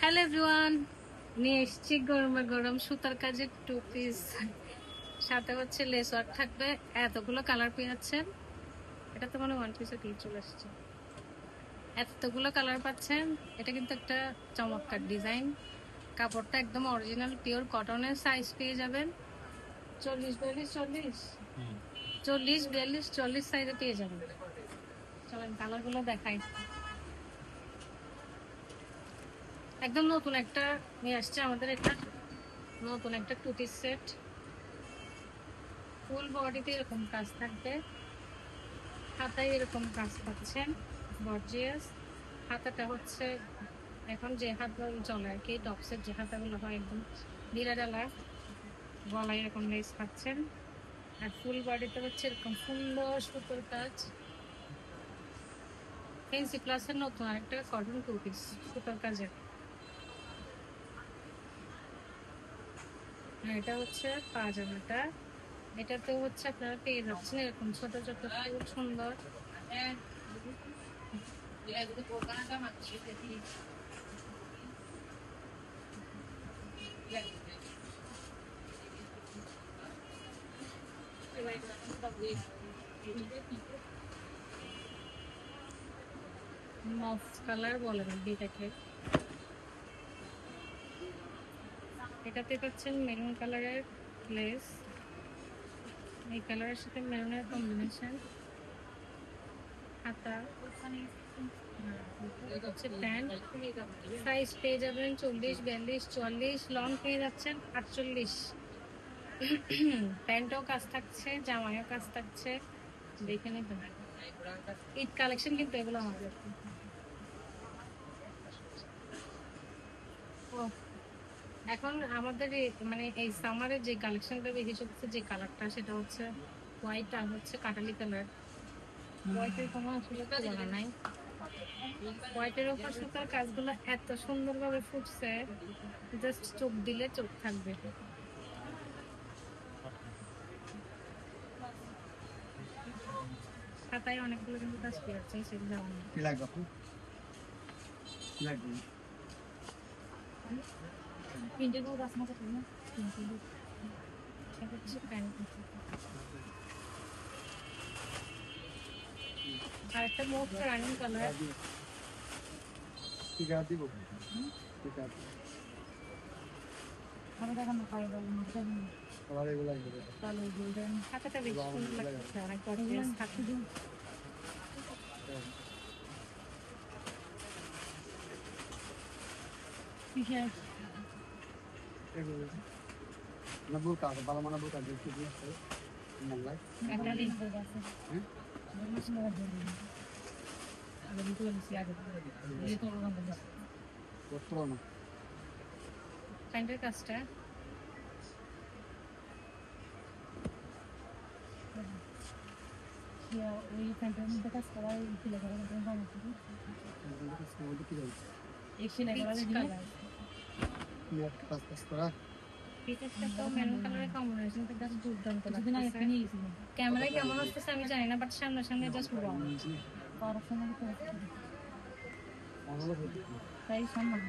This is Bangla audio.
হ্যালো এভরিওয়ান, নিয়ে এসেছি গরমে গরম সুতার কাজের টু পিস, সাথে হচ্ছে লেস ওয়ার্ক থাকবে। এতগুলো কালার পেয়ে যাচ্ছেন, এটা তো মানে ওয়ান পিসে দিয়ে চলে আসছে। এতগুলো কালার পাচ্ছেন, এটা কিন্তু একটা চমৎকার ডিজাইন। কাপড়টা একদম অরিজিনাল পিওর কটনের, সাইজ পেয়ে যাবেন 40-42 সাইজে পেয়ে যাবেন। চলেন কালারগুলো দেখাই। একদম নতুন একটা নিয়ে আসছে আমাদের, এটা নতুন একটা টু পিস সেট। ফুল বডিতে এরকম কাজ থাকবে, হাতায় এরকম কাজ পাচ্ছেন গর্জিয়াস। হাতাটা হচ্ছে এখন যে হাতগুলো চলে আর কি, টপসের যে হাতাগুলো হয় একদম ঢিলা ডালা, গলায় এরকম লেস পাচ্ছেন। আর ফুল বডিতে হচ্ছে এরকম সুন্দর সুতোর কাজ। ফেন্সি প্লাসের নতুন আরেকটা কটন টু পিস সুতোর কাজের। আর এটা হচ্ছে পাজামাটা, এটাতে হচ্ছে আপনারা পেয়ে যাচ্ছেন এরকম ছোট ছোট ফুল সুন্দর। মফ কালার বলে না এটাকে। এটাতে পাচ্ছেন মেরুন কালারের লেস, এই কালারের সাথে মেরুনের কম্বিনেশন। হাতা হচ্ছে প্যান্ট, সাইজ পেয়ে যাবেন 40-42-44, লং পেয়ে যাচ্ছেন 48। প্যান্টও কাজ থাকছে, জামাইও কাজ থাকছে, দেখে নেবেন। ঈদ কালেকশন কিন্তু এগুলো আমাদের। এখন আমাদের মানে এই সামারের যে কালেকশনটা বেশি চলছে, যে কালারটা সেটা হচ্ছে হোয়াইট আর হচ্ছে কাটালি কালার। হোয়াইটের কোনো আসলে তুলনা নাই। হোয়াইটের উপর সুতার কাজগুলো এত সুন্দরভাবে ফুটছে, জাস্ট চোখ দিলে চোখ থাকবে। খাতায় অনেকগুলো কিন্তু কাজ পেয়েছে, সেগুলো আর একটা মোস্ট রানিং কালার। হাতাটা বেশ সুন্দর লাগছে, অনেক গর্জিয়াস হাতা। প্যান্টের কাজটা ওই প্যান্টের মধ্যে কাজ করা ক্যামেরায় কেমন আসতেছে আমি জানি না, বাট সামনে জাস্ট তাই সম্মান।